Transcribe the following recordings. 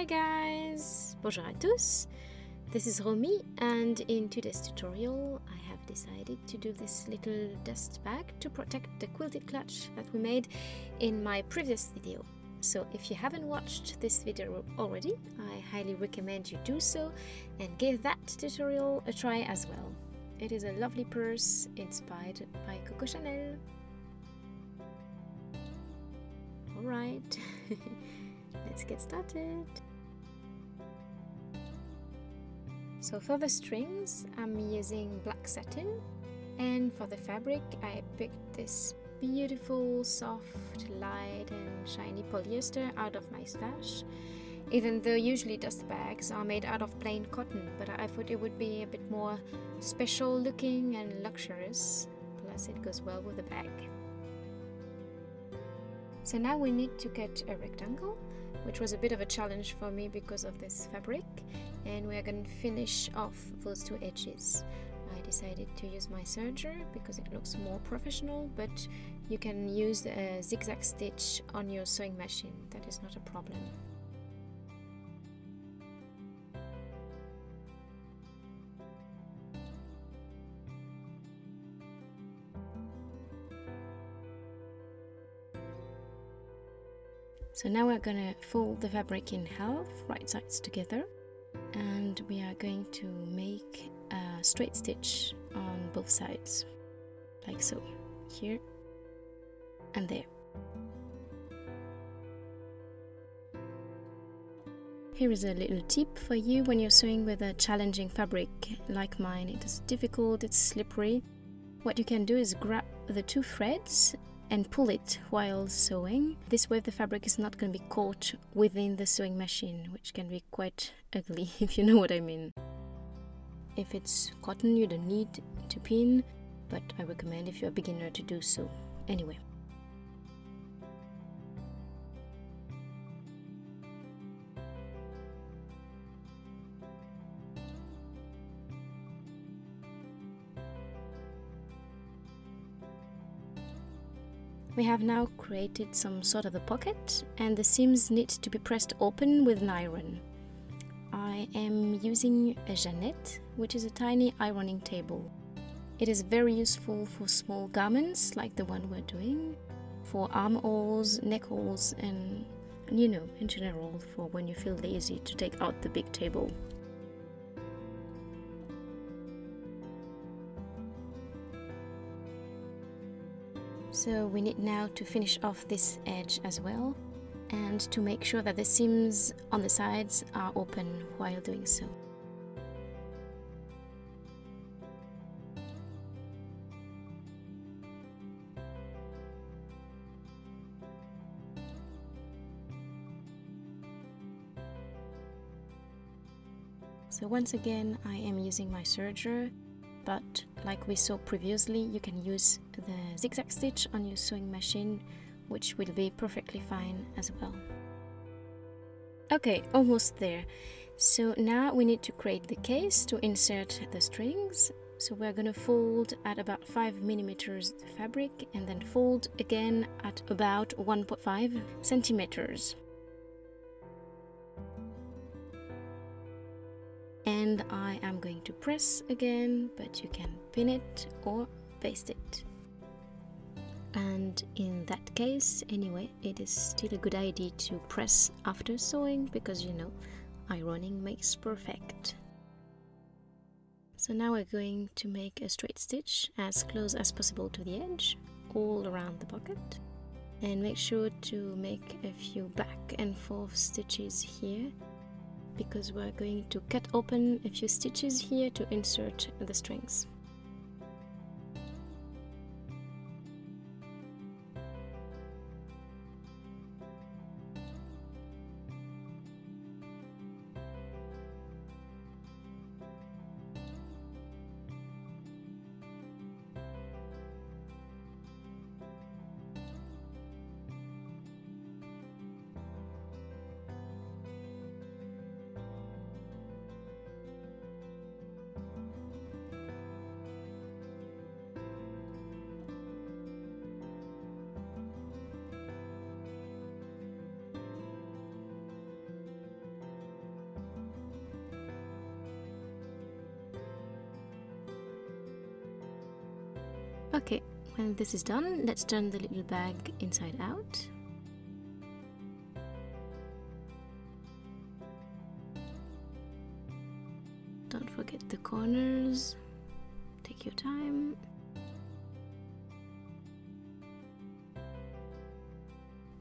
Hi guys! Bonjour à tous! This is Romy, and in today's tutorial I have decided to do this little dust bag to protect the quilted clutch that we made in my previous video. So if you haven't watched this video already, I highly recommend you do so and give that tutorial a try as well. It is a lovely purse inspired by Coco Chanel. Alright, let's get started. So for the strings, I'm using black satin, and for the fabric I picked this beautiful, soft, light and shiny polyester out of my stash. Even though usually dust bags are made out of plain cotton, but I thought it would be a bit more special looking and luxurious, plus it goes well with the bag. So now we need to cut a rectangle, which was a bit of a challenge for me because of this fabric, and we are going to finish off those two edges. I decided to use my serger because it looks more professional, but you can use a zigzag stitch on your sewing machine, that is not a problem. So now we're going to fold the fabric in half, right sides together, and we are going to make a straight stitch on both sides, like so, here and there. Here is a little tip for you when you're sewing with a challenging fabric like mine. It is difficult, it's slippery. What you can do is grab the two threads and pull it while sewing. This way the fabric is not going to be caught within the sewing machine, which can be quite ugly if you know what I mean. If it's cotton you don't need to pin, but I recommend if you're a beginner to do so anyway. We have now created some sort of a pocket, and the seams need to be pressed open with an iron. I am using a Jeannette, which is a tiny ironing table. It is very useful for small garments like the one we're doing, for armholes, neck holes, and you know, in general, for when you feel lazy to take out the big table. So we need now to finish off this edge as well, and to make sure that the seams on the sides are open while doing so. So once again I am using my serger, but like we saw previously, you can use the zigzag stitch on your sewing machine, which will be perfectly fine as well. Okay, almost there. So now we need to create the case to insert the strings. So we're going to fold at about 5 millimeters the fabric, and then fold again at about 1.5 centimeters. And I am going to press again, but you can pin it or baste it. And in that case, anyway, it is still a good idea to press after sewing, because you know, ironing makes perfect. So now we're going to make a straight stitch as close as possible to the edge, all around the pocket. And make sure to make a few back and forth stitches here, because we're going to cut open a few stitches here to insert the strings. Okay, when this is done, let's turn the little bag inside out. Don't forget the corners. Take your time.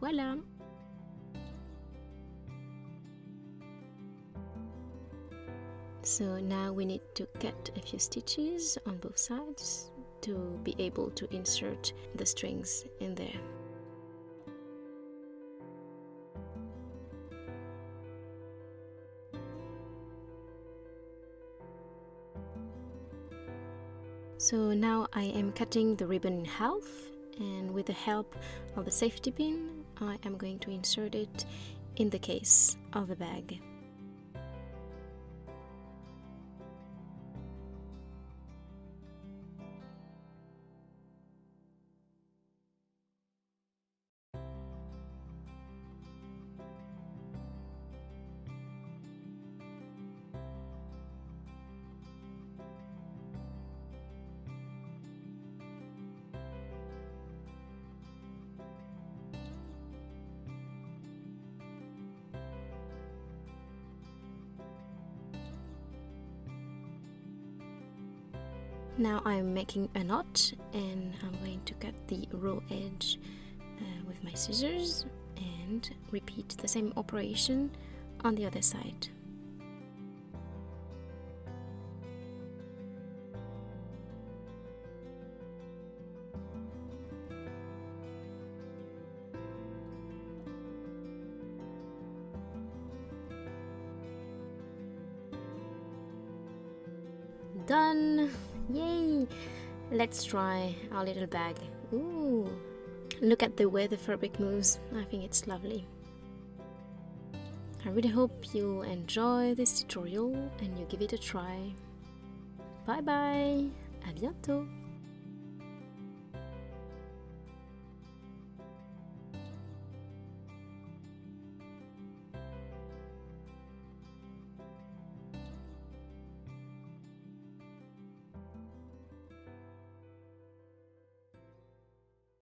Voila! So now we need to cut a few stitches on both sides to be able to insert the strings in there. So now I am cutting the ribbon in half, and with the help of the safety pin, I am going to insert it in the case of the bag. Now I'm making a knot, and I'm going to cut the raw edge with my scissors and repeat the same operation on the other side. Done! Yay! Let's try our little bag. Ooh! Look at the way the fabric moves. I think it's lovely. I really hope you'll enjoy this tutorial and you give it a try. Bye bye! À bientôt!